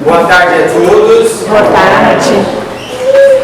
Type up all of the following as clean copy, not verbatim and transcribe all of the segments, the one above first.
Boa tarde a todos. Boa tarde.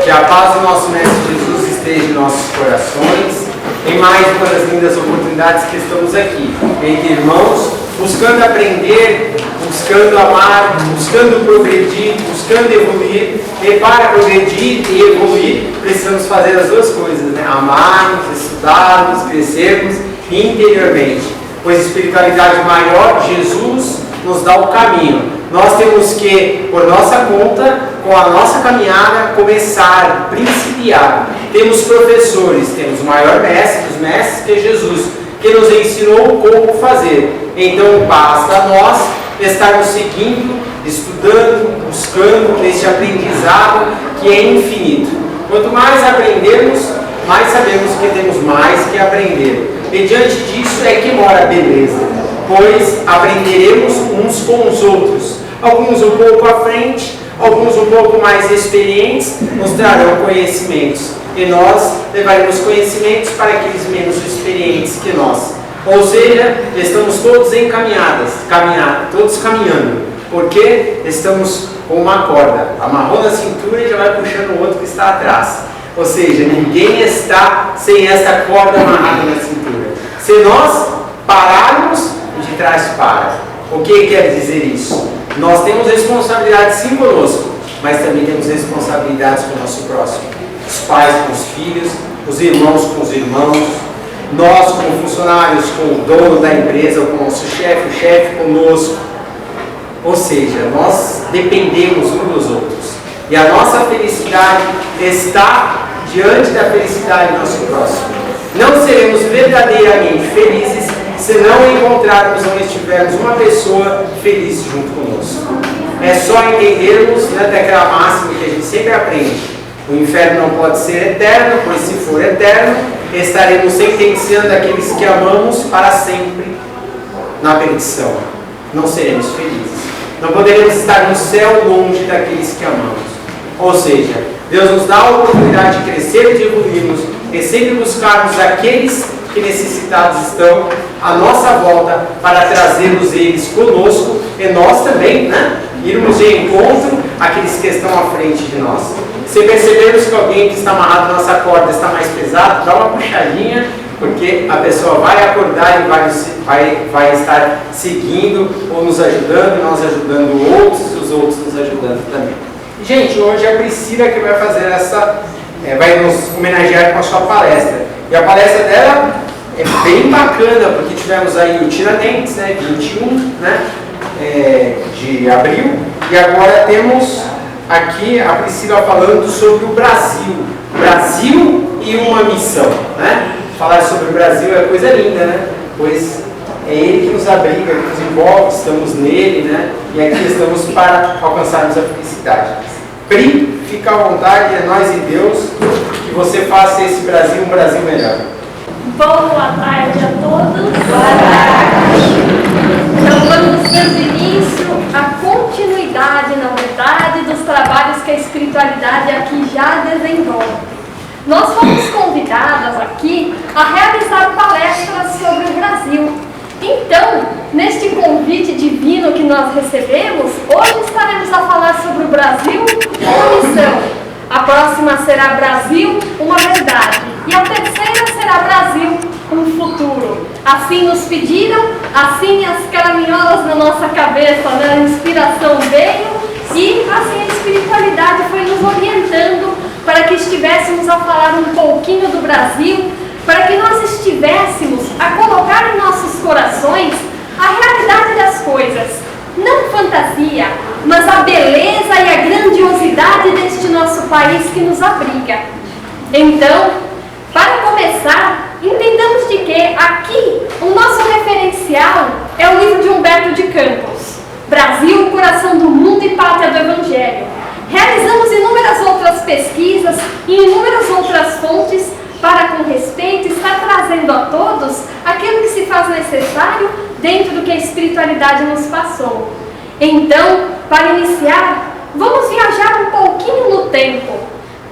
Que a paz do nosso Mestre Jesus esteja em nossos corações. Em mais uma das lindas oportunidades que estamos aqui, entre irmãos, buscando aprender, buscando amar, buscando progredir, buscando evoluir. E para progredir e evoluir, precisamos fazer as duas coisas, né? Amarmos, estudarmos, crescermos interiormente. Pois espiritualidade maior, Jesus nos dá o caminho. Nós temos que, por nossa conta, com a nossa caminhada, começar, principiar. Temos professores, temos o maior mestre dos mestres, que é Jesus, que nos ensinou como fazer. Então, basta a nós estarmos seguindo, estudando, buscando esse aprendizado que é infinito. Quanto mais aprendermos, mais sabemos que temos mais que aprender. E diante disso é que mora a beleza, pois aprenderemos uns com os outros. Alguns um pouco à frente, alguns um pouco mais experientes, nos trarão conhecimentos. E nós levaremos conhecimentos para aqueles menos experientes que nós. Ou seja, estamos todos encaminhados, todos caminhando. Porque estamos com uma corda. Amarrou na cintura e já vai puxando o outro que está atrás. Ou seja, ninguém está sem essa corda amarrada na cintura. Se nós pararmos, de trás para. O que quer dizer isso? Nós temos responsabilidades sim conosco, mas também temos responsabilidades com o nosso próximo. Os pais com os filhos, os irmãos com os irmãos, nós como funcionários com o dono da empresa, ou com o nosso chefe, o chefe conosco. Ou seja, nós dependemos uns dos outros. E a nossa felicidade está diante da felicidade do nosso próximo. Não seremos verdadeiramente felizes se não encontrarmos ou estivermos uma pessoa feliz junto conosco. É só entendermos, né, daquela máxima que a gente sempre aprende. O inferno não pode ser eterno, pois se for eterno, estaremos sentenciando aqueles que amamos para sempre na perdição. Não seremos felizes. Não poderemos estar no céu longe daqueles que amamos. Ou seja, Deus nos dá a oportunidade de crescer e de evoluirmos e sempre buscarmos aqueles que necessitados estão à nossa volta para trazê-los eles conosco e nós também, né, irmos de encontro àqueles que estão à frente de nós. Se percebermos que alguém que está amarrado na nossa corda está mais pesado, dá uma puxadinha, porque a pessoa vai acordar e vai estar seguindo ou nos ajudando, nós ajudando outros e os outros nos ajudando também. Gente, hoje é a Priscila que vai fazer vai nos homenagear com a sua palestra. E a palestra dela é bem bacana, porque tivemos aí o Tiradentes, né, 21, né, de abril, e agora temos aqui a Priscila falando sobre o Brasil. Brasil e uma missão, né? Falar sobre o Brasil é coisa linda, né? Pois é ele que nos abriga, que nos envolve, estamos nele, né? E aqui estamos para alcançarmos a felicidade. Pri, fica à vontade, é nós e Deus, que você faça esse Brasil um Brasil melhor. Boa tarde a todos. Boa tarde. Então vamos dando início à continuidade, na verdade, dos trabalhos que a espiritualidade aqui já desenvolve. Nós fomos convidadas aqui a realizar palestras sobre o Brasil. Então, neste convite divino que nós recebemos, hoje estaremos a falar sobre o Brasil, uma missão. A próxima será Brasil, uma verdade. E a terceira será Brasil, um futuro. Assim nos pediram, assim as caraminholas na nossa cabeça, né? A inspiração veio e assim a espiritualidade foi nos orientando para que estivéssemos a falar um pouquinho do Brasil, para que nós estivéssemos a colocar em nossos corações a realidade das coisas. Não fantasia, mas a beleza e a grandiosidade deste nosso país que nos abriga. Então, para começar, entendamos de que aqui o nosso referencial é o livro de Humberto de Campos, Brasil, Coração do Mundo e Pátria do Evangelho. Realizamos inúmeras outras pesquisas e inúmeras outras fontes para, com respeito, estar trazendo a todos aquilo que se faz necessário dentro do que a espiritualidade nos passou. Então, para iniciar, vamos viajar um pouquinho no tempo.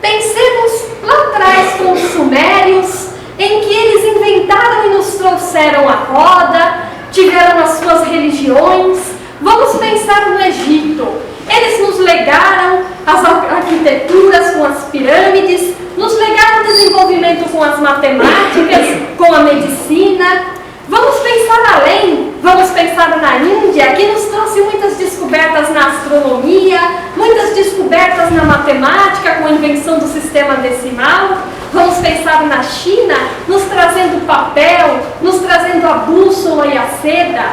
Pensemos lá atrás com os sumérios, em que eles inventaram e nos trouxeram a roda, tiveram as suas religiões. Vamos pensar no Egito, Eles nos legaram as arquiteturas com as pirâmides, nos legaram o desenvolvimento com as matemáticas, com a medicina. Vamos pensar além, vamos pensar na Índia, que nos trouxe muitas descobertas na astronomia, muitas descobertas na matemática com a invenção do sistema decimal. Vamos pensar na China, nos trazendo papel, nos trazendo a bússola e a seda.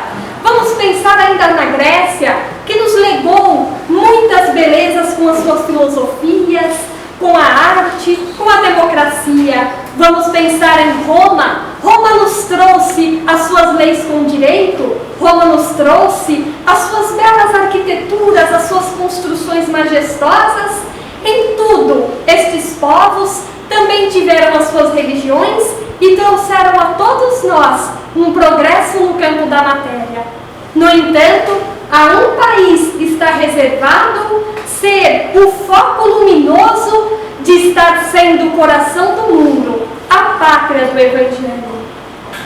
Vamos pensar ainda na Grécia, que nos legou muitas belezas com as suas filosofias, com a arte, com a democracia. Vamos pensar em Roma. Roma nos trouxe as suas leis com direito. Roma nos trouxe as suas belas arquiteturas, as suas construções majestosas. Em tudo, estes povos também tiveram as suas religiões e trouxeram a todos nós um progresso no campo da matéria. No entanto, a um país está reservado ser o foco luminoso de estar sendo o coração do mundo, a pátria do Evangelho.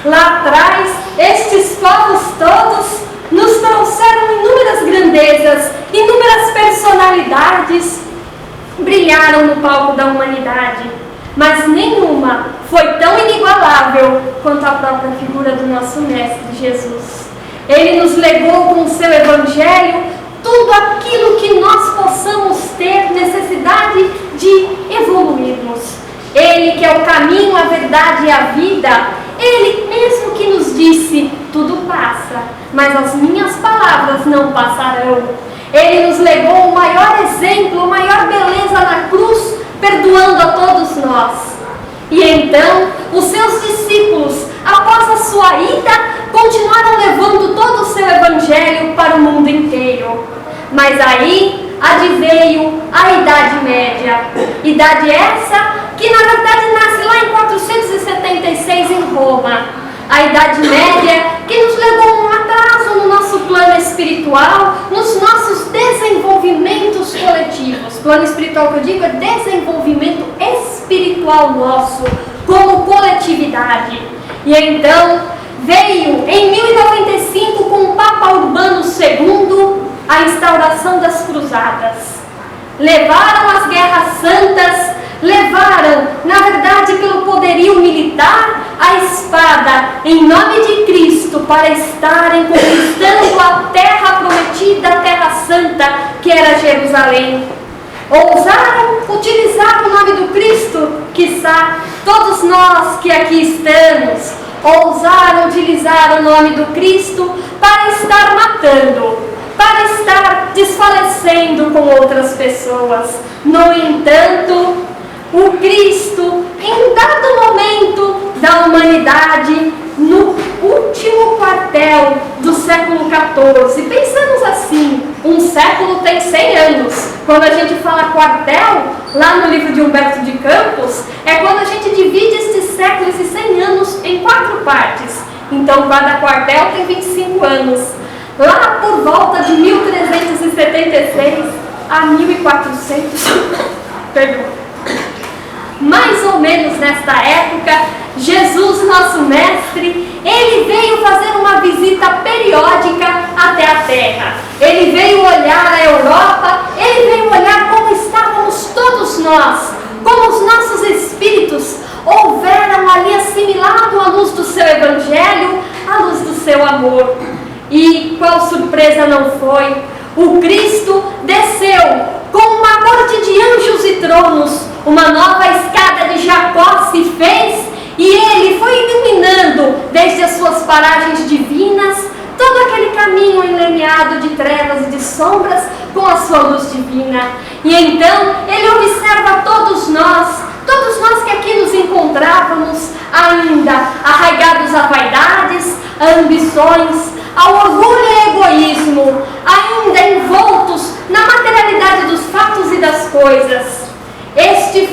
Lá atrás, estes povos todos nos trouxeram inúmeras grandezas, inúmeras personalidades, brilharam no palco da humanidade, mas nenhuma foi tão inigualável quanto a própria figura do nosso Mestre Jesus. Ele nos legou com o seu Evangelho tudo aquilo que nós possamos ter necessidade de evoluirmos. Ele que é o caminho, a verdade e a vida, Ele mesmo que nos disse, tudo passa, mas as minhas palavras não passarão. Ele nos legou o maior exemplo, a maior beleza na cruz, perdoando a todos nós. E então, os seus discípulos, após a sua ida, continuaram levando todo o seu Evangelho para o mundo inteiro. Mas aí adveio a Idade Média. Idade essa que na verdade nasce lá em 476 em Roma. A Idade Média que nos levou um atraso no nosso plano espiritual, nos nossos desenvolvimentos coletivos. Plano espiritual que eu digo é desenvolvimento espiritual nosso, como coletividade. E então veio em 1095 com o Papa Urbano II a instauração das cruzadas. Levaram as guerras santas, levaram, na verdade, pelo poderio militar, a espada em nome de Cristo para estarem conquistando a terra prometida, a terra santa, que era Jerusalém. Ousaram utilizar o nome do Cristo, quiçá todos nós que aqui estamos, ousaram utilizar o nome do Cristo para estar matando, para estar desfalecendo com outras pessoas. No entanto, o Cristo, em dado momento da humanidade, no último quartel do século XIV, pensamos assim, um século tem 100 anos. Quando a gente fala quartel, lá no livro de Humberto de Campos, é quando a gente divide estes séculos e 100 anos em 4 partes. Então, cada quartel tem 25 anos. Lá por volta de 1376 a 1400, perdão, mais ou menos nesta época, Jesus, nosso Mestre, Ele veio fazer uma visita periódica até a Terra. Ele veio olhar a Europa, Ele veio olhar como estávamos todos nós, como os nossos espíritos houveram ali assimilado a luz do seu Evangelho, a luz do seu amor. E qual surpresa não foi? O Cristo desceu com uma corte de anjos e tronos, uma nova escada de Jacó se fez e Ele foi iluminando desde as suas paragens divinas todo aquele caminho enlemeado de trevas e de sombras com a sua luz divina. E então Ele observa todos nós que aqui nos encontrávamos ainda arraigados a vaidades, a ambições, ao orgulho e egoísmo, ainda envoltos na materialidade dos fatos e das coisas. Esta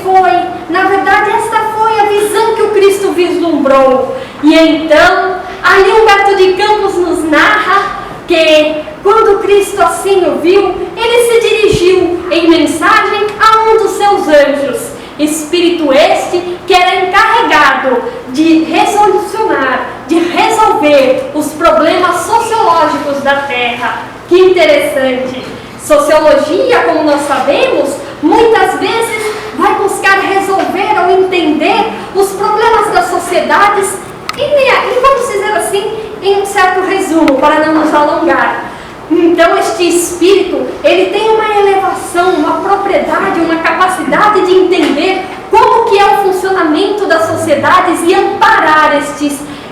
foi a visão que o Cristo vislumbrou. E então, ali Humberto de Campos nos narra que, quando Cristo assim o viu, ele se dirigiu em mensagem a um dos seus anjos, espírito este que era encarregado de resolucionar, de resolver os problemas sociológicos da Terra. Que interessante! Sociologia, como nós sabemos, muitas vezes vai buscar resolver ou entender os problemas das sociedades e vamos dizer assim, em um certo resumo, para não nos alongar. Então este espírito, ele tem uma elevação, uma propriedade, uma capacidade de entender como que é o funcionamento das sociedades e amparar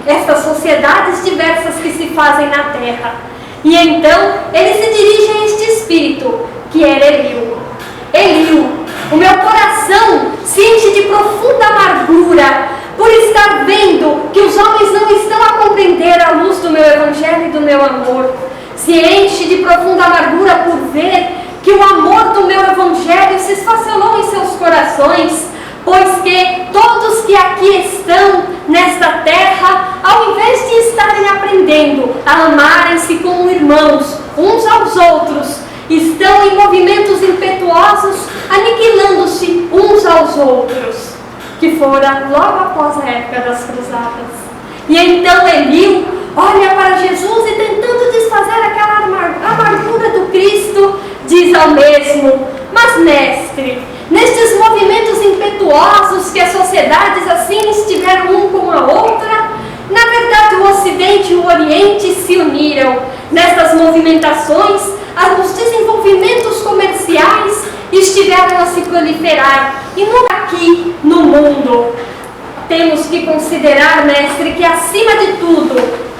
estas sociedades diversas que se fazem na Terra. E então, ele se dirige a este espírito, que era Eliú. Eliú, o meu coração se enche de profunda amargura por estar vendo que os homens não estão a compreender a luz do meu evangelho e do meu amor. Se enche de profunda amargura por ver que o amor do meu evangelho se esfacelou em seus corações, pois que todos que aqui estão nesta terra, ao invés de estarem aprendendo a amarem-se como irmãos, uns aos outros, estão em movimentos impetuosos, aniquilando-se uns aos outros, que fora logo após a época das cruzadas. E então Eliú olha para Jesus e, tentando desfazer aquela amargura do Cristo, diz ao mesmo: mas mestre, nestes movimentos impetuosos que as sociedades assim estiveram um com a outra, na verdade o Ocidente e o Oriente se uniram. Nestas movimentações, os desenvolvimentos comerciais estiveram a se proliferar. E aqui no mundo, temos que considerar, mestre, que acima de tudo,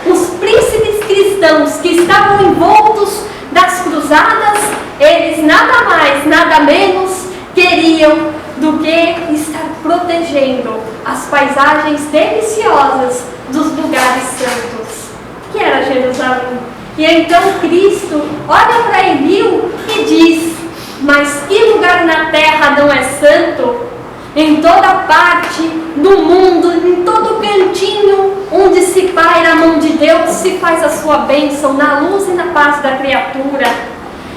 os príncipes cristãos que estavam envoltos das cruzadas, eles nada mais, nada menos queriam do que estar protegendo as paisagens deliciosas dos lugares santos, que era Jerusalém. E então Cristo olha para Eliú e diz: mas que lugar na terra não é santo? Em toda parte do mundo, em todo cantinho onde se paira a mão de Deus, se faz a sua bênção na luz e na paz da criatura.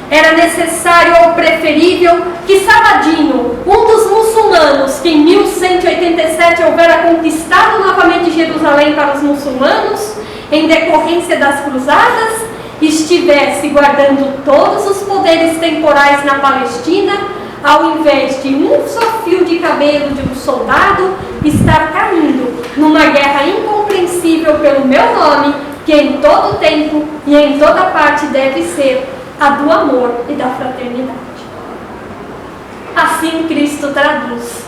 Era necessário ou preferível que Saladino, um dos muçulmanos que em 1187 houvera conquistado novamente Jerusalém para os muçulmanos, em decorrência das cruzadas, estivesse guardando todos os poderes temporais na Palestina, ao invés de um só fio de cabelo de um soldado estar caindo numa guerra incompreensível pelo meu nome, que em todo tempo e em toda parte deve ser a do amor e da fraternidade. Assim Cristo traduz.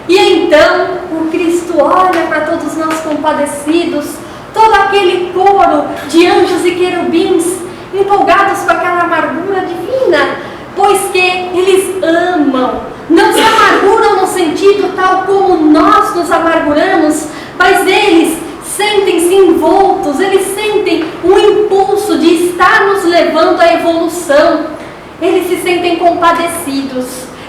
E então o Cristo olha para todos nós compadecidos, todo aquele coro de anjos e querubins empolgados com aquela amargura divina, pois que eles amam, não se amarguram no sentido tal como nós nos amarguramos, mas eles sentem-se envoltos, eles sentem um impulso de estar nos levando à evolução, eles se sentem compadecidos.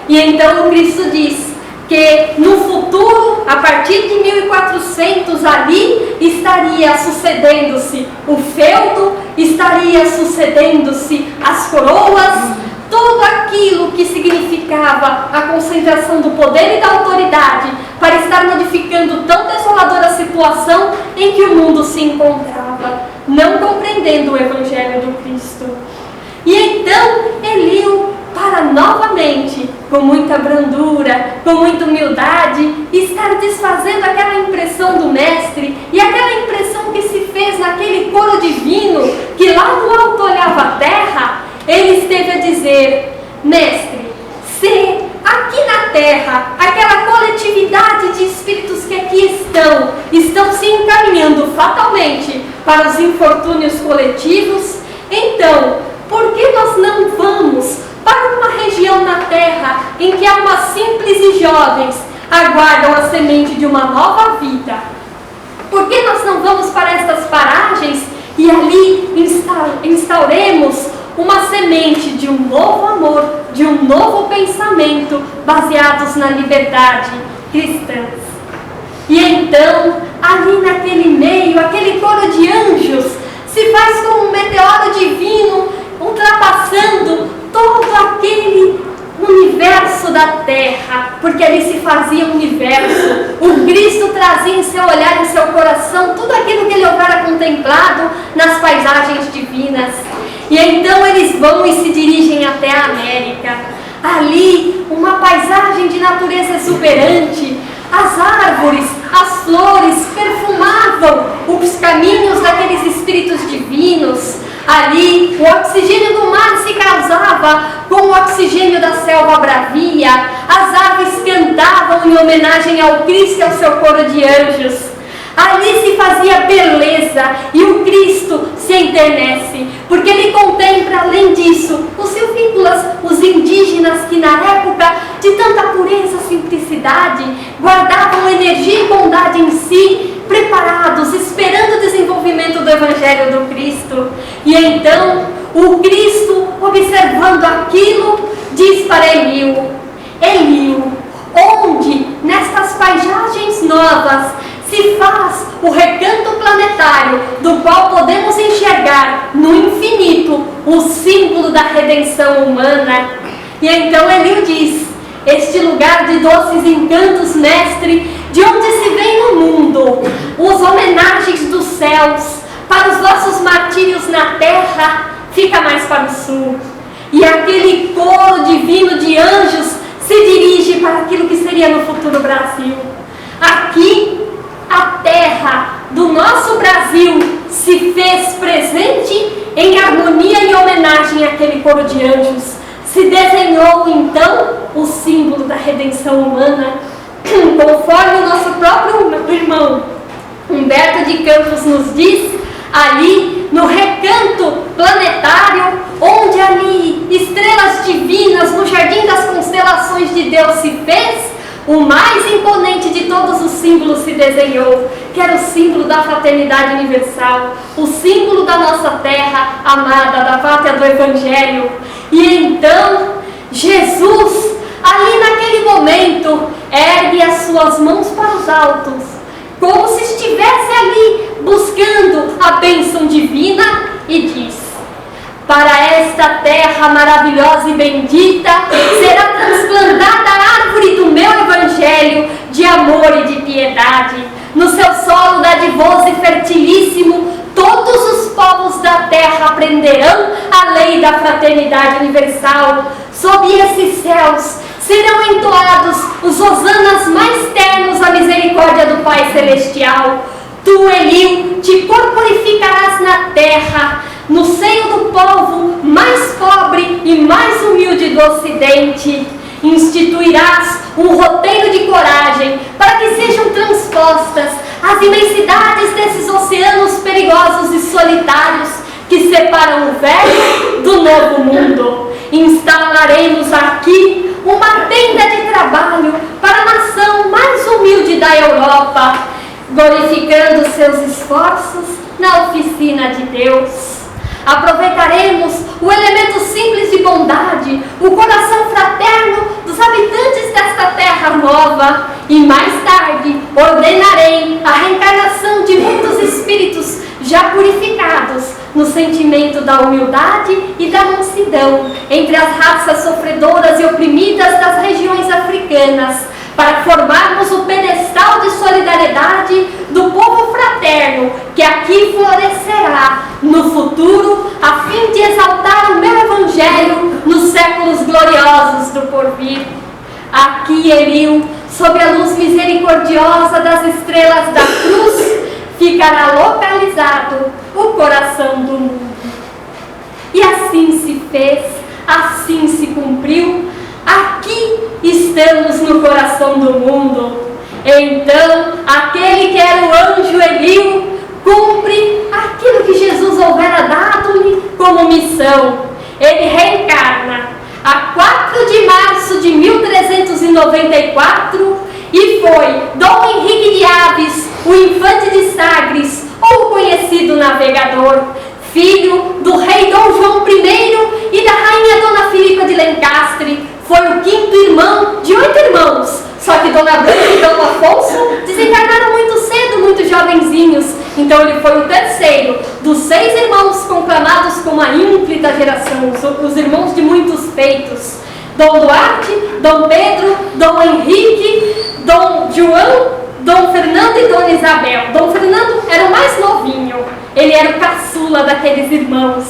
E então o Cristo diz que no futuro, a partir de 1400, ali estaria sucedendo-se o feudo, estaria sucedendo-se as coroas, tudo aquilo que significava a concentração do poder e da autoridade para estar modificando tão desoladora situação em que o mundo se encontrava, não compreendendo o Evangelho do Cristo. E então Eliú, para novamente, com muita brandura, com muita humildade, estar desfazendo aquela impressão do Mestre e aquela impressão que se fez naquele coro divino que lá do alto olhava a terra, ele esteve a dizer: Mestre, se aqui na terra aquela coletividade de espíritos que aqui estão se encaminhando fatalmente para os infortúnios coletivos, então, por que nós não vamos para uma região na terra em que almas simples e jovens aguardam a semente de uma nova vida? Por que nós não vamos para estas paragens e ali instauremos uma semente de um novo amor, de um novo pensamento baseados na liberdade cristã? E então, ali naquele meio, aquele coro de anjos se faz como um meteoro divino ultrapassando todo aquele universo da terra, porque ali se fazia um universo. O Cristo trazia em seu olhar, em seu coração, tudo aquilo que ele houvera contemplado nas paisagens divinas. E então eles vão e se dirigem até a América. Ali, uma paisagem de natureza exuberante, as árvores, as flores perfumavam os caminhos daqueles espíritos divinos. Ali, o oxigênio do mar se casava com o oxigênio da selva bravia. As aves cantavam em homenagem ao Cristo e ao seu coro de anjos. Ali se fazia beleza e o Cristo se enternece, porque ele contempla, além disso, os silvícolas, os indígenas que na época de tanta pureza e simplicidade guardavam energia e bondade em si, preparados, esperando o desenvolvimento do Evangelho do Cristo. E então, o Cristo, observando aquilo, diz para Eliú: Eliú, onde nestas paisagens novas se faz o recanto planetário, do qual podemos enxergar no infinito o símbolo da redenção humana. E então Eliú diz: este lugar de doces encantos, mestre, de onde se vem no mundo os homenagens dos céus para os nossos martírios na terra, fica mais para o sul. E aquele coro divino de anjos se dirige para aquilo que seria no futuro Brasil. Aqui, a terra do nosso Brasil se fez presente em harmonia e homenagem àquele coro de anjos. Se desenhou então o símbolo da redenção humana, conforme o nosso próprio irmão Humberto de Campos nos diz, ali no recanto planetário, onde ali estrelas divinas no jardim das constelações de Deus se fez, o mais imponente de todos os símbolos se desenhou, que era o símbolo da fraternidade universal, o símbolo da nossa terra amada, da pátria do Evangelho. E então, Jesus, ali naquele momento, ergue as suas mãos para os altos, como se estivesse ali buscando a bênção divina, e diz: para esta terra maravilhosa e bendita será transplantada a árvore do meu Evangelho de amor e de piedade. No seu solo dadivoso e fertilíssimo, todos os povos da terra aprenderão a lei da fraternidade universal. Sob esses céus serão entoados os hosanas mais ternos à misericórdia do Pai Celestial. Tu, Eliú, te corporificarás na terra, no seio do povo mais pobre e mais humilde do Ocidente. Instituirás um roteiro de coragem para que sejam transpostas as imensidades desses oceanos perigosos e solitários que separam o velho do novo mundo. Instalaremos aqui uma tenda de trabalho para a nação mais humilde da Europa, glorificando seus esforços na oficina de Deus. Aproveitaremos o elemento simples de bondade, o coração fraterno dos habitantes desta terra nova, e mais tarde ordenarei a reencarnação de muitos espíritos já purificados no sentimento da humildade e da mansidão entre as raças sofredoras e oprimidas das regiões africanas, para formarmos o pedestal de solidariedade do povo fraterno que aqui florescerá no futuro, a fim de exaltar o meu Evangelho nos séculos gloriosos do porvir. Aqui, Eliú, sob a luz misericordiosa das estrelas da cruz, ficará localizado o coração do mundo. E assim se fez, assim se cumpriu. Aqui estamos no coração do mundo. Então, aquele que era o anjo Eliú cumpre aquilo que Jesus houvera dado-lhe como missão. Ele reencarna a 4 de março de 1394 e foi Dom Henrique de Aves, o infante de Sagres, ou conhecido navegador, filho do rei Dom João I e da rainha Dona Filipa de Lencastre. Foi o 5º irmão de 8 irmãos, só que Dona Branca e Dom Afonso desencarnaram muito cedo, muito jovenzinhos. Então ele foi o 3º dos 6 irmãos conclamados como a ínclita geração, os irmãos de muitos feitos. Dom Duarte, Dom Pedro, Dom Henrique, Dom João, Dom Fernando e Dona Isabel. Dom Fernando era o mais novinho, ele era o caçula daqueles irmãos.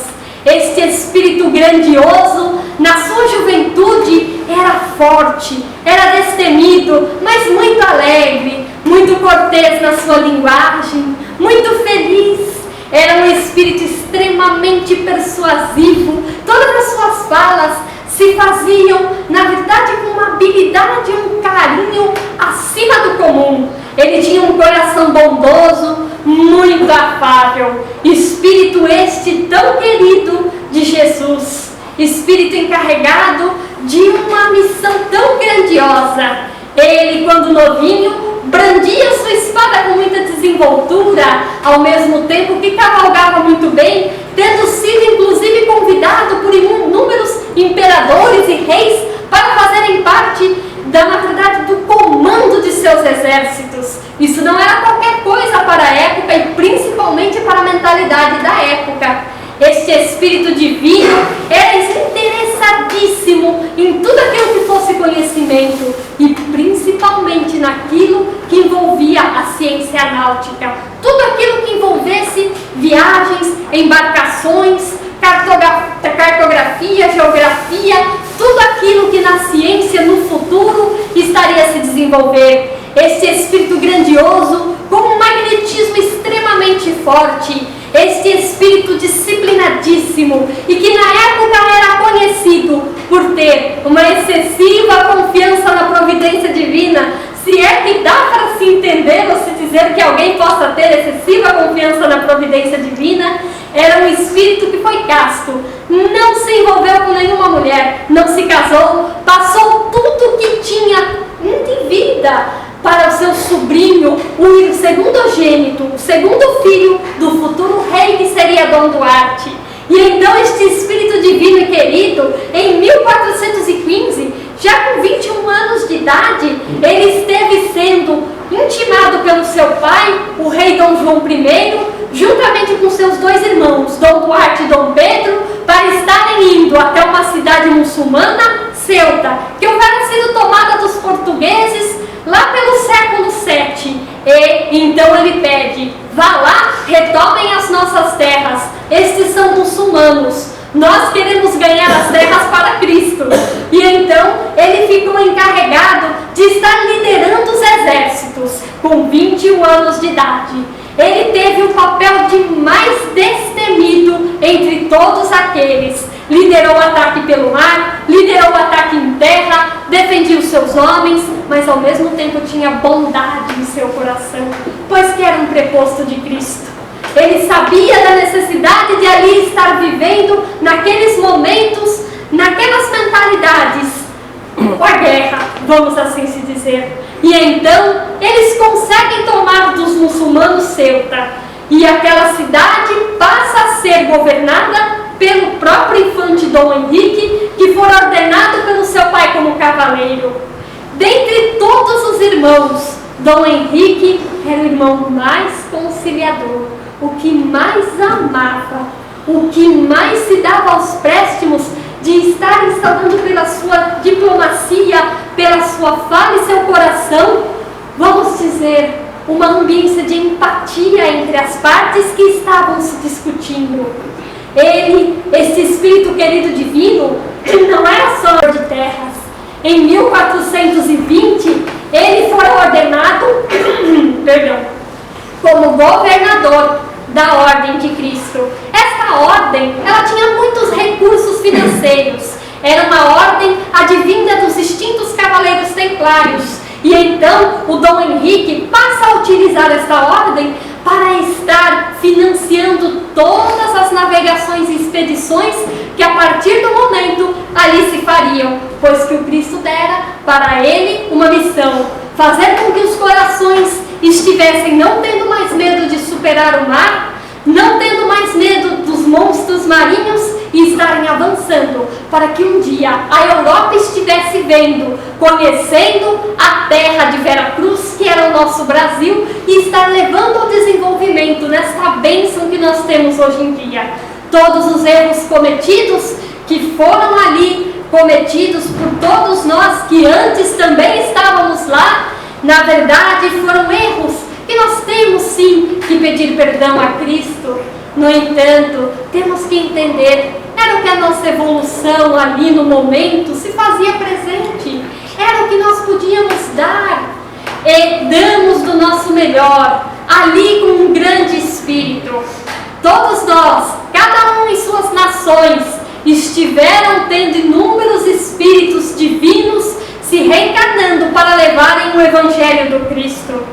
Este espírito grandioso, na sua juventude, era forte, era destemido, mas muito alegre, muito cortês na sua linguagem, muito feliz. Era um espírito extremamente persuasivo. Todas as suas falas se faziam, na verdade, com uma habilidade e um carinho acima do comum. Ele tinha um coração bondoso, muito afável. Espírito este tão querido de Jesus. Espírito encarregado de uma missão tão grandiosa. Ele, quando novinho, brandia sua espada com muita desenvoltura, ao mesmo tempo que cavalgava muito bem, tendo sido inclusive convidado por inúmeros imperadores e reis para fazerem parte na verdade do comando de seus exércitos. Isso não era qualquer coisa para a época e principalmente para a mentalidade da época. Este Espírito Divino era interessadíssimo em tudo aquilo que fosse conhecimento e principalmente naquilo que envolvia a ciência náutica. Tudo aquilo que envolvesse viagens, embarcações, cartografia, geografia, tudo aquilo que na ciência no futuro estaria a se desenvolver. Este Espírito grandioso com um magnetismo extremamente forte, este espírito disciplinadíssimo e que na época era conhecido por ter uma excessiva confiança na providência divina, se é que dá para se entender ou se dizer que alguém possa ter excessiva confiança na providência divina. Era um espírito que foi casto, não se envolveu com nenhuma mulher, não se casou, passou tudo que tinha de vida para o seu sobrinho, o segundogênito, o segundo filho do futuro rei que seria Dom Duarte. E então este espírito divino e querido, em 1415, já com 21 anos de idade, ele esteve sendo intimado pelo seu pai, o rei Dom João I, juntamente com seus dois irmãos, Dom Duarte e Dom Pedro, para estarem indo até uma cidade muçulmana, Ceuta, que houvera sido tomada dos portugueses lá pelo século VII. E então ele pede: vá lá, retomem as nossas terras, estes são muçulmanos, nós queremos ganhar as terras para Cristo. E então ele ficou encarregado de estar liderando os exércitos com 21 anos de idade. Ele teve o papel de mais destemido entre todos aqueles. Liderou o ataque pelo mar, liderou o ataque em terra, defendia os seus homens, mas ao mesmo tempo tinha bondade em seu coração, pois que era um preposto de Cristo. Ele sabia da necessidade de ali estar vivendo naqueles momentos, naquelas mentalidades, a guerra, vamos assim se dizer. E então eles conseguem tomar dos muçulmanos Ceuta, e aquela cidade passa a ser governada pelo próprio infante Dom Henrique, que foi ordenado pelo seu pai como cavaleiro. Dentre todos os irmãos, Dom Henrique era o irmão mais conciliador, o que mais amava, o que mais se dava aos préstimos de estar instaurando pela sua diplomacia, pela sua fala e seu coração, vamos dizer, uma ambiência de empatia entre as partes que estavam se discutindo. Ele, esse espírito querido divino, não era só de terras. Em 1420, ele foi ordenado como governador da Ordem de Cristo. Esta ordem, ela tinha muitos recursos financeiros. Era uma ordem advinda dos extintos cavaleiros templários. E então o Dom Henrique passa a utilizar esta ordem para estar financiando todas as navegações e expedições que a partir do momento ali se fariam, pois que o Cristo dera para ele uma missão: fazer com que os corações estivessem não tendo mais medo de superar o mar, não tendo mais medo dos monstros marinhos e estarem avançando, para que um dia a Europa estivesse vendo, conhecendo a terra de Veracruz, que era o nosso Brasil, e estar levando ao desenvolvimento nesta bênção que nós temos hoje em dia. Todos os erros cometidos, que foram ali cometidos por todos nós que antes também estávamos lá, na verdade foram erros que nós temos sim que pedir perdão a Cristo. No entanto, temos que entender, era o que a nossa evolução ali no momento se fazia presente, era o que nós podíamos dar, e damos do nosso melhor, ali com um grande espírito. Todos nós, cada um em suas nações, estiveram tendo inúmeros espíritos divinos se reencarnando para levarem o Evangelho do Cristo.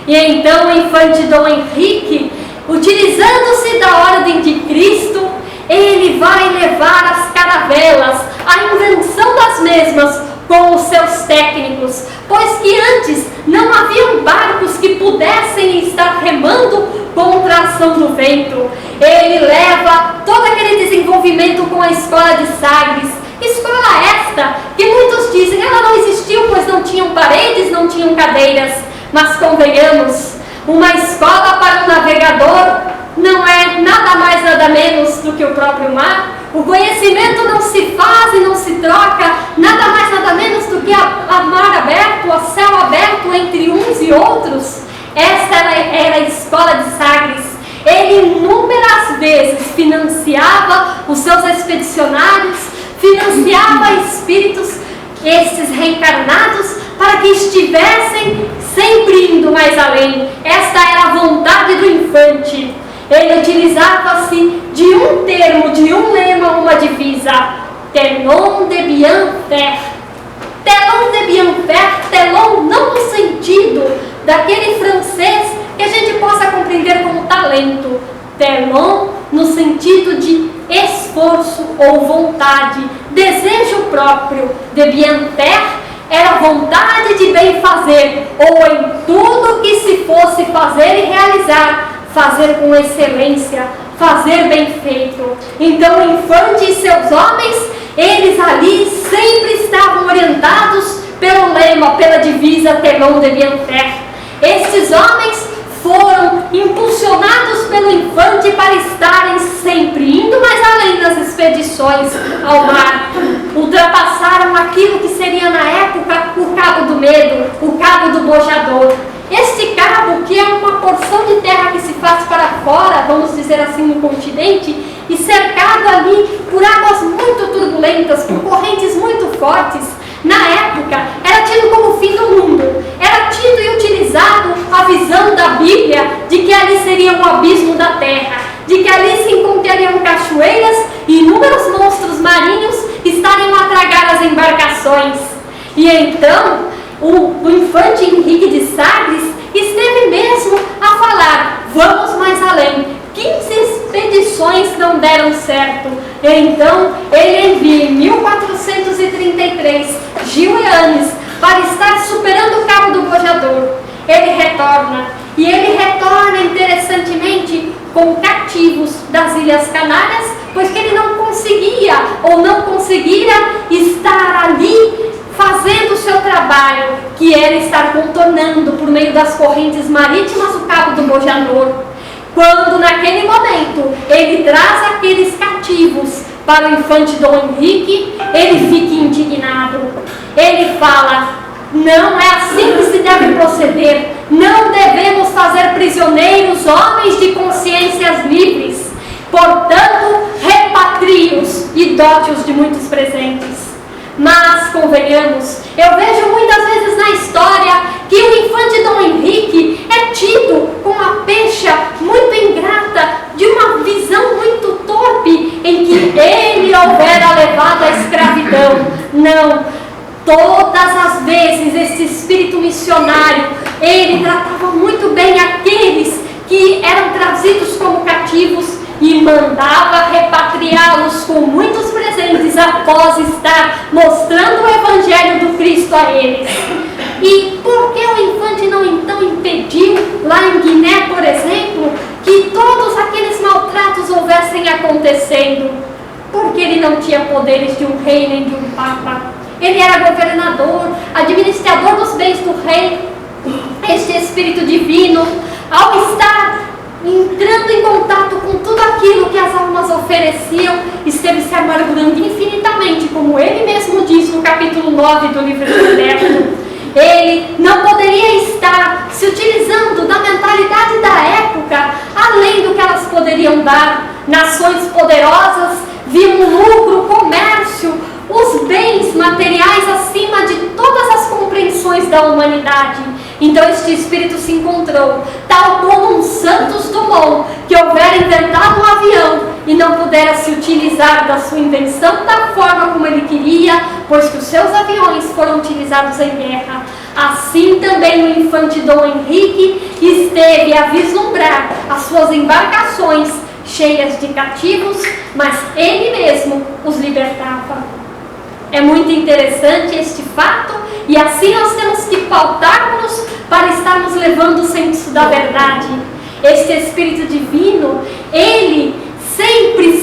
E então o infante Dom Henrique, utilizando-se da ordem de Cristo, ele vai levar as caravelas, a invenção das mesmas, com os seus técnicos, pois que antes não haviam barcos que pudessem estar remando contra a ação do vento. Ele leva todo aquele desenvolvimento com a escola de Sagres, escola esta que muitos dizem ela não existiu, pois não tinham paredes, não tinham cadeiras, mas convenhamos, uma escola para um navegador não é nada mais nada menos do que o próprio mar. O conhecimento não se faz e não se troca, nada mais nada menos do que a mar aberto, a céu aberto entre uns e outros. Esta era a escola de Sagres. Ele inúmeras vezes financiava os seus expedicionários, financiava espíritos, esses reencarnados, para que estivessem sempre indo mais além. Esta era a vontade do infante. Ele utilizava-se de um termo, de um lema, uma divisa: Telon de bien faire. Telon de bien faire, telon não no sentido daquele francês que a gente possa compreender como talento. Telon no sentido de esforço ou vontade, desejo próprio. De bien faire era vontade de bem fazer, ou em tudo que se fosse fazer e realizar, fazer com excelência, fazer bem feito. Então o infante e seus homens, eles ali sempre estavam orientados pelo lema, pela divisa Telon de bien faire. Estes homens foram impulsionados pelo infante para estarem sempre indo mais além nas expedições ao mar. Ultrapassaram aquilo que seria na época o Cabo do Medo, o Cabo do Bojador. Este cabo, que é uma porção de terra que se faz para fora, vamos dizer assim, no continente, e cercado ali por águas muito turbulentas, por correntes muito fortes, na época era tido como o fim do mundo. Era tido e utilizado a visão da Bíblia de que ali seria um abismo da terra, de que ali se encontrariam cachoeiras e inúmeros monstros marinhos estariam a tragar as embarcações. E então o infante Henrique de Sagres esteve mesmo a falar: vamos mais além. 15 expedições não deram certo. Então ele envia em 1433 Gil Eanes para estar superando o Cabo do Bojador. Ele retorna, e ele retorna interessantemente com cativos das Ilhas Canárias, pois que ele não conseguia ou não conseguira estar ali fazendo o seu trabalho, que era estar contornando por meio das correntes marítimas o Cabo do Bojador. Quando naquele momento ele traz aqueles cativos para o infante Dom Henrique, ele fica indignado. Ele fala: não é assim que se deve proceder, não devemos fazer prisioneiros homens de consciências livres, portanto repatrie-os e dote-os de muitos presentes. Mas, convenhamos, eu vejo muitas vezes na história que o infante Dom Henrique é tido com uma pecha muito ingrata, de uma visão muito torpe, em que ele houvera levado à escravidão. Não, todas as vezes esse espírito missionário, ele tratava muito bem aqueles que eram trazidos como cativos e mandava repatriá-los com muitos presentes após estar mostrando o Evangelho do Cristo a eles. E por que o infante não então impediu, lá em Guiné, por exemplo, que todos aqueles maltratos houvessem acontecendo? Porque ele não tinha poderes de um rei nem de um papa. Ele era governador, administrador dos bens do rei. Este Espírito Divino, ao estar entrando em contato com tudo aquilo que as almas ofereciam, esteve se amargurando infinitamente, como ele mesmo diz no capítulo 9 do livro do Roberto. Ele não poderia estar se utilizando da mentalidade da época, além do que elas poderiam dar, Nações poderosas viam o lucro, o comércio, os bens materiais acima de todas as compreensões da humanidade. Então este espírito se encontrou, tal como um Santos Dumont, que houvera inventado um avião e não pudera se utilizar da sua invenção da forma como ele queria, pois que os seus aviões foram utilizados em guerra. Assim também o infante Dom Henrique esteve a vislumbrar as suas embarcações cheias de cativos, mas ele mesmo os libertava. É muito interessante este fato, e assim nós temos que pautar-nos para estarmos levando o senso da verdade. Este Espírito Divino, ele sempre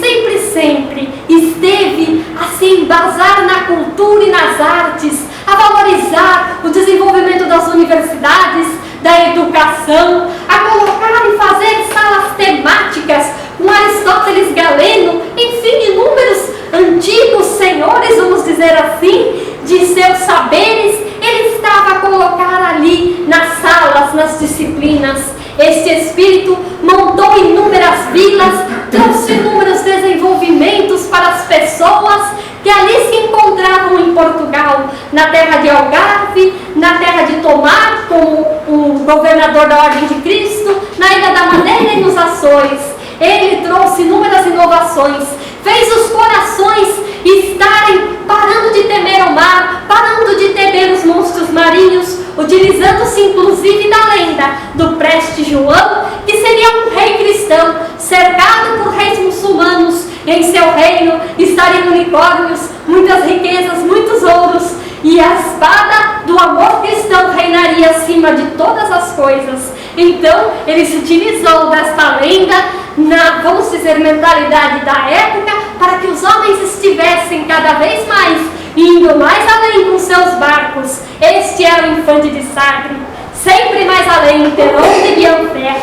esteve a se embasar na cultura e nas artes, a valorizar o desenvolvimento das universidades, da educação, a colocar e fazer salas temáticas com Aristóteles Galeno, enfim, inúmeros antigos senhores, vamos dizer assim, de seus saberes, ele estava a colocar ali nas salas, nas disciplinas. Este Espírito montou inúmeras vilas, trouxe inúmeros desenvolvimentos para as pessoas que ali se encontravam em Portugal, na terra de Algarve, na terra de Tomar, como o governador da Ordem de Cristo, na Ilha da Madeira e nos Açores. Ele trouxe inúmeras inovações, fez os corações estarem parando de temer o mar, parando de temer os monstros marinhos, utilizando-se inclusive da lenda do Preste João, que seria um rei cristão, cercado por reis muçulmanos. Em seu reino estariam unicórnios, muitas riquezas, muitos ouros, e a espada do amor cristão reinaria acima de todas as coisas. Então, ele se utilizou desta lenda na, vamos dizer, mentalidade da época, para que os homens estivessem cada vez mais indo mais além com seus barcos. Este era o infante de Sagre, sempre mais além, Teron de Guianfer.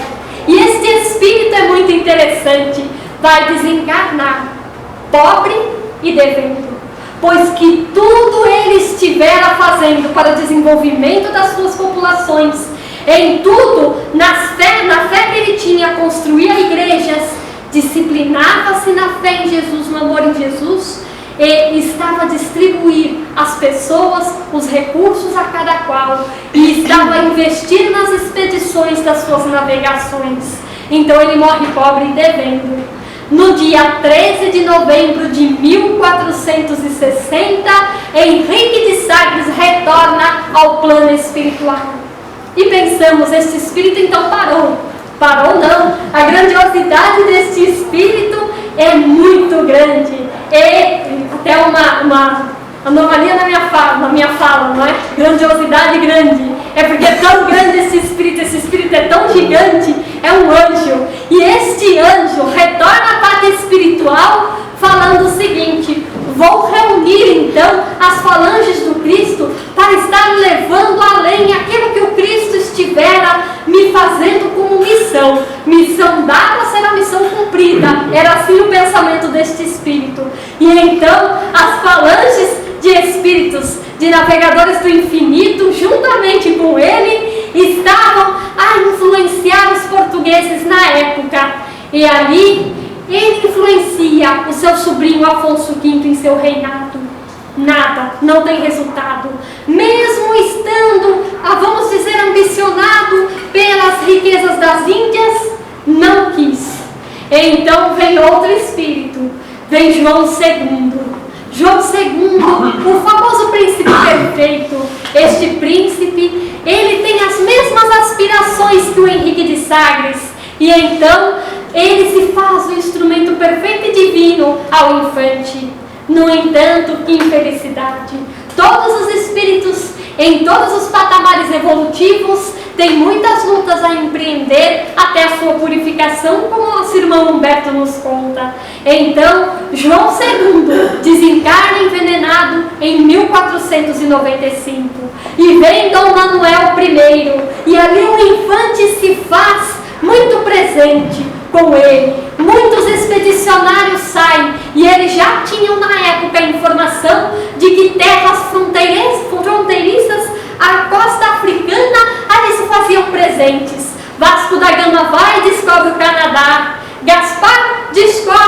E este espírito é muito interessante, vai desencarnar, pobre e devendo, pois que tudo ele estivera fazendo para o desenvolvimento das suas populações, em tudo, na fé que ele tinha, construía igrejas, disciplinava-se na fé em Jesus, no amor em Jesus, e estava a distribuir às pessoas os recursos a cada qual, e estava a investir nas expedições das suas navegações. Então ele morre pobre e devendo. No dia 13 de novembro de 1460, Henrique de Sagres retorna ao plano espiritual. E pensamos, este espírito então parou. Parou não, a grandiosidade deste espírito é muito grande. E até uma anomalia na minha fala, não é? Grandiosidade grande. É porque é tão grande esse espírito é tão gigante, é um anjo. E este anjo retorna à pátria espiritual falando o seguinte: vou reunir então as falanges do Cristo para estar levando além aquilo que o Cristo estivera me fazendo como missão. Missão dada será missão cumprida. Era assim o pensamento deste Espírito. E então as falanges de espíritos, de navegadores do infinito, juntamente com ele, estavam a influenciar os portugueses na época. E ali ele influencia o seu sobrinho Afonso V em seu reinado. Nada, não tem resultado. Mesmo estando, vamos dizer, ambicionado pelas riquezas das Índias, não quis. Então vem outro espírito, vem João II. João II, o famoso príncipe perfeito. Este príncipe, ele tem as mesmas aspirações que o Henrique de Sagres. E então ele se faz o instrumento perfeito e divino ao infante. No entanto, que infelicidade! Todos os espíritos, em todos os patamares evolutivos, têm muitas lutas a empreender até a sua purificação, como o nosso irmão Humberto nos conta. Então, João II desencarna envenenado em 1495. E vem Dom Manuel I, e ali o infante se faz muito presente com ele. Muitos expedicionários saem, e eles já tinham na época a informação de que terras fronteiriças, a costa africana, ali se faziam presentes. Vasco da Gama vai e descobre o Canadá. Gaspar descobre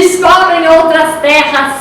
descobrem outras terras.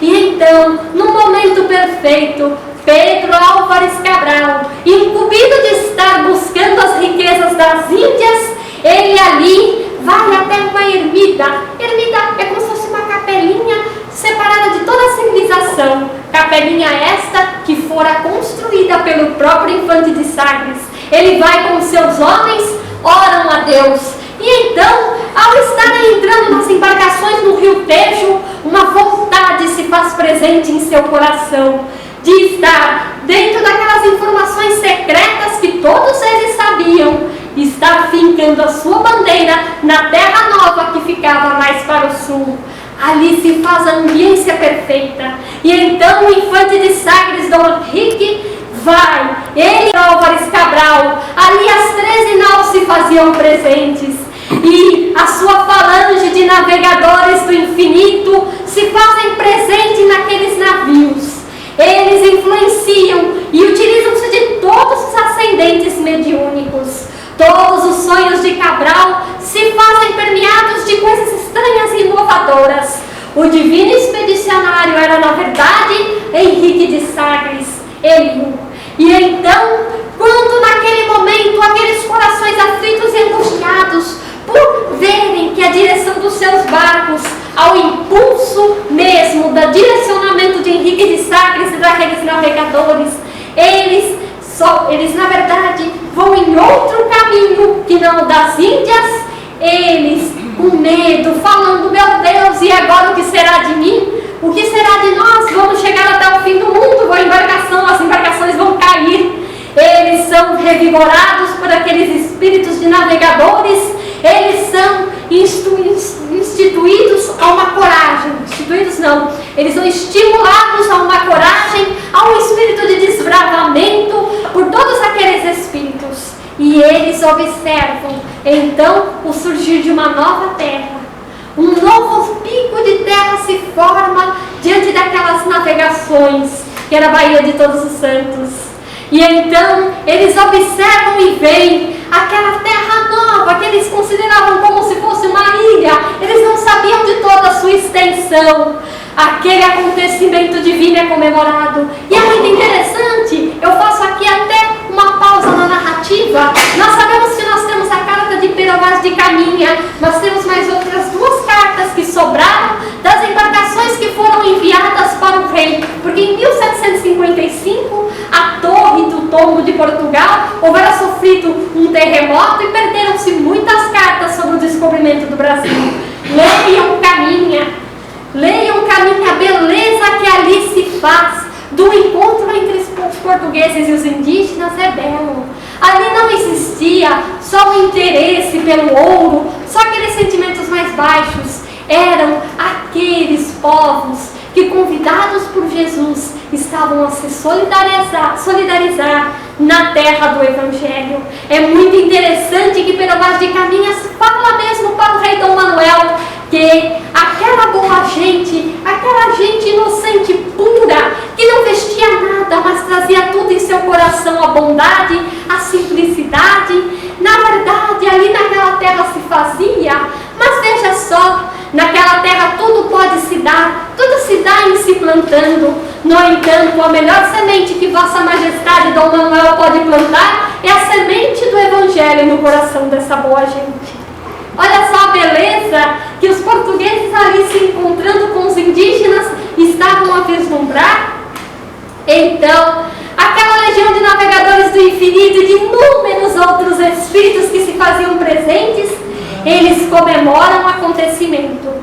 E então, no momento perfeito, Pedro Álvares Cabral, incumbido de estar buscando as riquezas das Índias, ele ali vai até uma ermida. Ermida é como se fosse uma capelinha separada de toda a civilização. Capelinha esta que fora construída pelo próprio Infante de Sagres. Ele vai com seus homens, oram a Deus. E então, ao estarem entrando nas embarcações no rio Tejo, uma vontade se faz presente em seu coração de estar dentro daquelas informações secretas que todos eles sabiam, estar fincando a sua bandeira na terra nova que ficava mais para o sul. Ali se faz a ambiência perfeita. E então o Infante de Sagres, Dom Henrique, vai, ele e Álvares Cabral, ali as 13 naus se faziam presentes. E a sua falange de navegadores do infinito se fazem presente naqueles navios. Eles influenciam e utilizam-se de todos os ascendentes mediúnicos. Todos os sonhos de Cabral se fazem permeados de coisas estranhas e inovadoras. O divino expedicionário era, na verdade, Henrique de Sagres, Eliú. E então, quando naquele momento aqueles corações aflitos e angustiados, por verem que a direção dos seus barcos, ao impulso mesmo do direcionamento de Henrique de Sagres e daqueles navegadores, eles na verdade vão em outro caminho que não o das Índias. Eles, com medo, falando: meu Deus, e agora o que será de mim? O que será de nós? Vamos chegar até o fim do mundo, as embarcações vão cair. Eles são revigorados por aqueles espíritos de navegadores. Eles são instituídos a uma coragem. Instituídos não, eles são estimulados a uma coragem, a um espírito de desbravamento por todos aqueles espíritos. E eles observam então o surgir de uma nova terra. Um novo pico de terra se forma diante daquelas navegações, que era a Baía de Todos os Santos. E então eles observam e veem aquela terra nova que eles consideravam como se fosse uma ilha. Eles não sabiam de toda a sua extensão. Aquele acontecimento divino é comemorado. E é muito interessante, eu faço aqui até uma pausa na narrativa. Nós sabemos que nós temos a carta de Pero Vaz de Caminha. Nós temos mais outras 2 cartas que sobraram das embarcações que foram enviadas para o rei. Porque em 1755, a torre do tombo de Portugal houvera sofrido um terremoto e perderam-se muitas cartas sobre o descobrimento do Brasil. Leiam Caminha. Leiam Caminha, a beleza que ali se faz do encontro entre os portugueses e os indígenas é belo. Ali não existia só o interesse pelo ouro, só aqueles sentimentos mais baixos. Eram aqueles povos que, convidados por Jesus, estavam a se solidarizar na terra do Evangelho. É muito interessante que Pero Vaz de Caminhas fala mesmo para o rei Dom Manuel que aquela boa gente, aquela gente inocente, pura, que não vestia nada, mas trazia tudo em seu coração, a bondade, a simplicidade, na verdade ali naquela terra se fazia. Mas veja só, naquela terra tudo pode se dar, tudo se dá em se plantando. No entanto, a melhor semente que Vossa Majestade Dom Manuel pode plantar é a semente do Evangelho no coração dessa boa gente. Olha só a beleza que os portugueses ali se encontrando com os indígenas estavam a vislumbrar. Então, aquela legião de navegadores do infinito e de inúmeros outros espíritos que se faziam presentes, eles comemoram o acontecimento,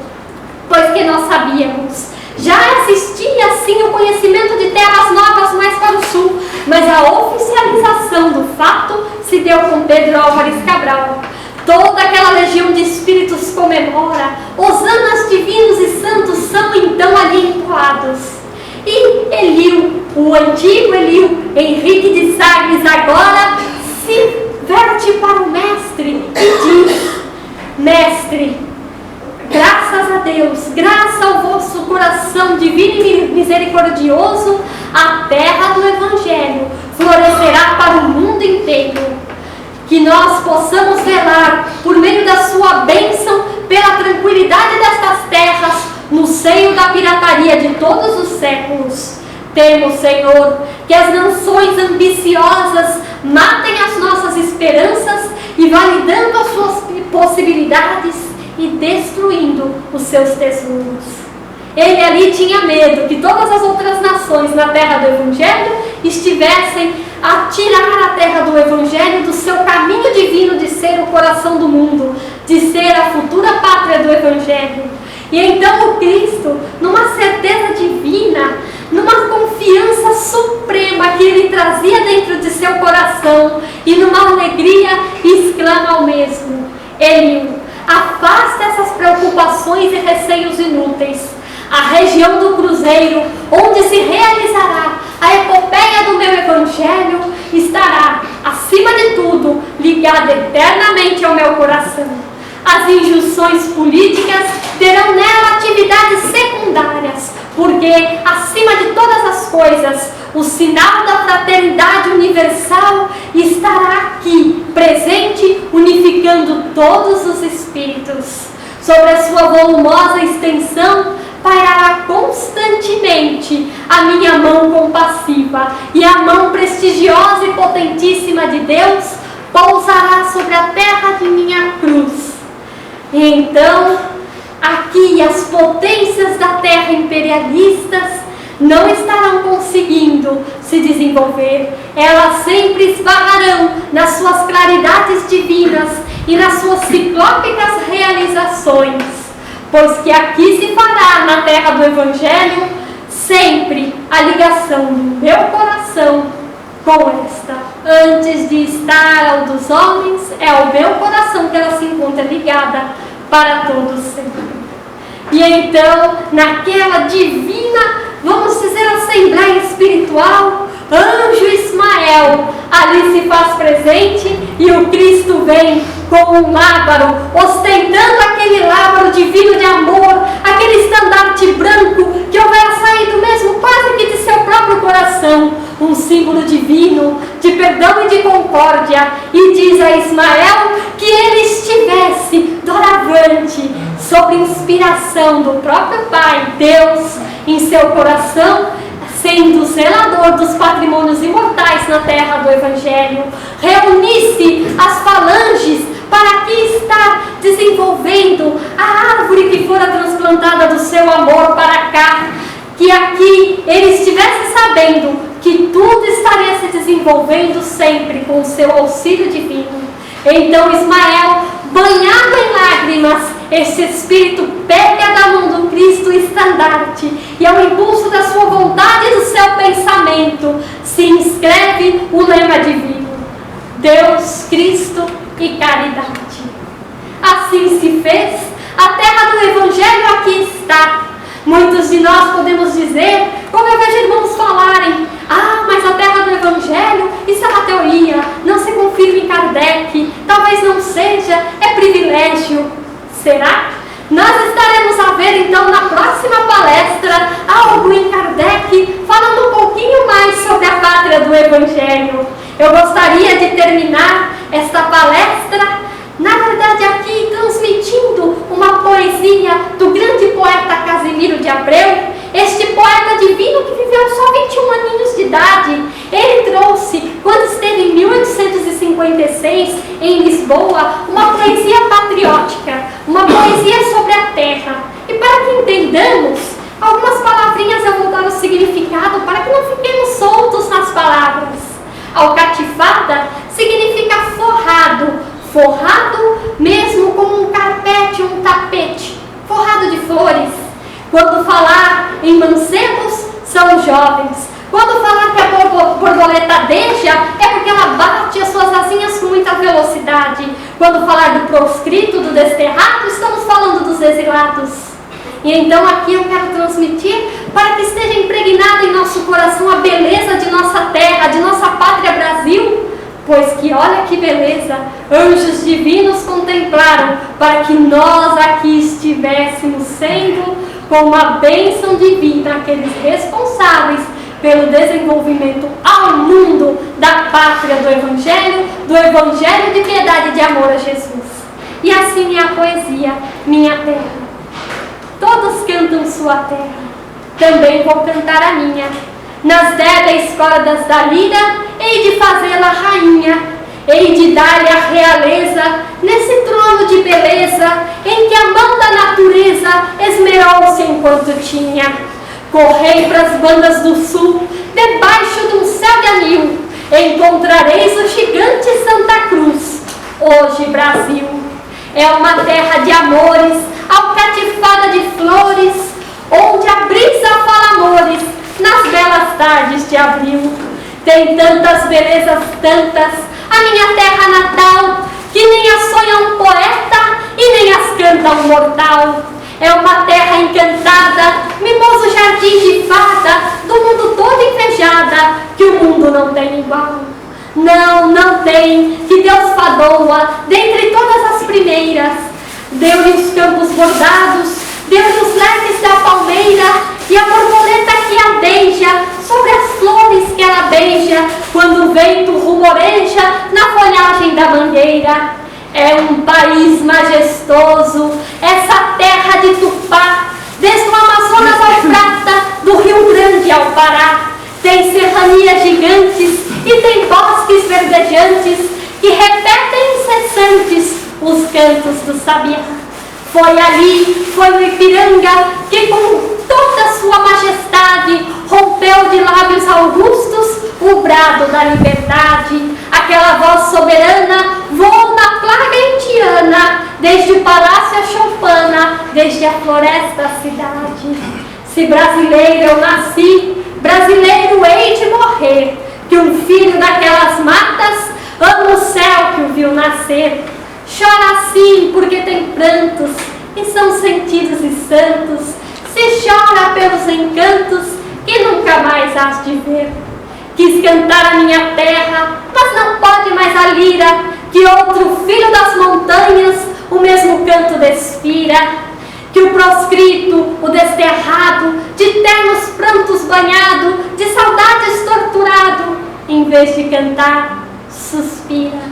pois que nós sabíamos, já existia sim o conhecimento de terras novas mais para o sul, mas a oficialização do fato se deu com Pedro Álvares Cabral. Toda aquela legião de espíritos comemora, hosanas divinos e santos são então ali entoados. E Eliú, o antigo Eliú, Henrique de Sagres, agora se verte para o mestre e diz: mestre, graças a Deus, graças ao vosso coração divino e misericordioso, a terra do Evangelho florescerá para o mundo inteiro. Que nós possamos velar, por meio da sua bênção, pela tranquilidade destas terras, no seio da pirataria de todos os séculos. Temo, Senhor, que as nações ambiciosas matem as nossas esperanças e validando as suas possibilidades e destruindo os seus tesouros. Ele ali tinha medo que todas as outras nações na terra do Evangelho estivessem a tirar a terra do Evangelho do seu caminho divino de ser o coração do mundo, de ser a futura pátria do Evangelho. E então o Cristo, numa certeza divina, numa confiança suprema que ele trazia dentro de seu coração e numa alegria, exclama ao mesmo: Eliú, afasta essas preocupações e receios inúteis. A região do cruzeiro, onde se realizará a epopeia do meu Evangelho, estará, acima de tudo, ligada eternamente ao meu coração. As injunções políticas terão nela atividades secundárias, porque, acima de todas as coisas, o sinal da fraternidade universal estará aqui, presente, unificando todos os espíritos. Sobre a sua volumosa extensão, pairará constantemente a minha mão compassiva, e a mão prestigiosa e potentíssima de Deus pousará sobre a terra de minha cruz. E então, aqui as potências da terra imperialistas não estarão conseguindo se desenvolver. Elas sempre esbarrarão nas suas claridades divinas e nas suas ciclópicas realizações, pois que aqui se fará na terra do Evangelho sempre a ligação do meu coração com esta. Antes de estar ao dos homens, é ao meu coração que ela se encontra ligada para todos sempre. E então, naquela divina, vamos dizer, assembleia espiritual, anjo Ismael ali se faz presente e o Cristo vem com um lábaro, ostentando aquele lábaro divino de amor, aquele estandarte branco que houvera saído mesmo quase que de seu próprio coração, um símbolo divino de perdão e de concórdia, e diz a Ismael que ele estivesse doravante, sob inspiração do próprio Pai, Deus, em seu coração, sendo zelador dos patrimônios imortais na terra do Evangelho, reunisse as falanges para aqui estar desenvolvendo a árvore que fora transplantada do seu amor para cá, que aqui ele estivesse sabendo que tudo estaria se desenvolvendo sempre com o seu auxílio divino. Então Ismael, banhado em lágrimas, esse espírito pega da mão do Cristo estandarte e ao impulso da sua vontade e do seu pensamento se inscreve o lema divino: Deus, Cristo e caridade. Assim se fez, a terra do Evangelho aqui está. Muitos de nós podemos dizer, como eu vejo irmãos falarem: mas a terra do Evangelho, isso é uma teoria, não se confirma em Kardec, talvez não seja, é privilégio. Será? Nós estaremos a ver então na próxima palestra algo em Kardec, falando um pouquinho mais sobre a pátria do Evangelho. Eu gostaria de terminar esta palestra, na verdade aqui transmitindo uma poesia do grande poeta Casimiro de Abreu, este poeta divino que viveu só 21 aninhos de idade. Ele trouxe, quando esteve em 1856 em Lisboa, uma poesia patriótica, uma poesia sobre a terra. E para que entendamos, algumas palavrinhas eu vou dar o significado para que não fiquemos soltos nas palavras. Alcatifada significa forrado, forrado mesmo como um carpete, um tapete, forrado de flores. Quando falar em mancebos, são jovens. Quando falar que a borboleta deixa, é porque ela bate as suas asinhas com muita velocidade. Quando falar do proscrito, do desterrado, estamos falando dos exilados. E então aqui eu quero transmitir para que esteja impregnado em nosso coração a beleza de nossa terra, de nossa pátria Brasil. Pois que, olha que beleza, anjos divinos contemplaram para que nós aqui estivéssemos sendo com uma bênção divina, aqueles responsáveis pelo desenvolvimento ao mundo da pátria do Evangelho de piedade e de amor a Jesus. E assim ensine a poesia, minha terra. Todos cantam sua terra, também vou cantar a minha. Nas débeis cordas da lira, hei de fazê-la rainha, hei de dar-lhe a realeza, nesse trono de beleza, em que a mão da natureza esmerou-se enquanto tinha. Correi pras bandas do sul, debaixo de um céu de anil, encontrareis o gigante Santa Cruz. Hoje, Brasil, é uma terra de amores, alcatifada de flores, onde a brisa fala amores, nas belas tardes de abril. Tem tantas belezas, tantas, a minha terra natal, que nem as sonha um poeta e nem as canta um mortal. É uma terra encantada, mimoso jardim de fada, do mundo todo invejada, que o mundo não tem igual. Não, não tem, que Deus fadoa, dentre todas as primeiras. Deu-lhe os campos bordados, deu-lhe os leques da palmeira, e a borboleta que adeja sobre as flores que ela beija, quando o vento rumoreja na folhagem da mangueira. É um país majestoso, essa terra de Tupá, desde o Amazonas ao Prata, do Rio Grande ao Pará. Tem serranias gigantes e tem bosques verdejantes que repetem incessantes os cantos do sabiá. Foi ali, foi no Ipiranga, que com toda sua majestade rompeu de lábios augustos o brado da liberdade. Aquela voz soberana voou na plaga indiana, desde o palácio a choupana, desde a floresta à cidade. Se brasileiro eu nasci, brasileiro hei de morrer, que um filho daquelas matas ama o céu que o viu nascer. Chora assim porque tem prantos, e são sentidos e santos, se chora pelos encantos que nunca mais hás de ver. Quis cantar a minha terra, mas não pode mais a lira, que outro filho das montanhas o mesmo canto desfira. Que o proscrito, o desterrado, de ternos prantos banhado, de saudades torturado, em vez de cantar, suspira.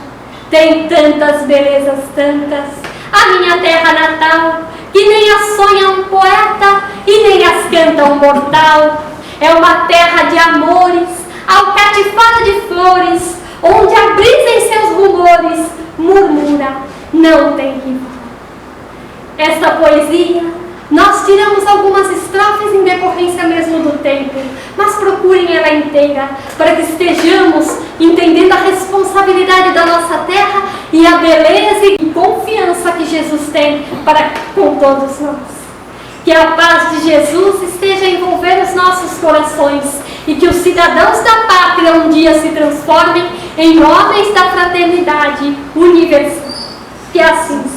Tem tantas belezas, tantas, a minha terra natal, que nem as sonha um poeta e nem as canta um mortal. É uma terra de amores, alcatifada de flores, onde a brisa em seus rumores murmura, não tem rival. Esta poesia, nós tiramos algumas estrofes em decorrência mesmo do tempo, mas procurem ela inteira, para que estejamos entendendo a responsabilidade da nossa terra e a beleza e confiança que Jesus tem para com todos nós. Que a paz de Jesus esteja a envolver os nossos corações e que os cidadãos da pátria um dia se transformem em homens da fraternidade universal. Que assim seja.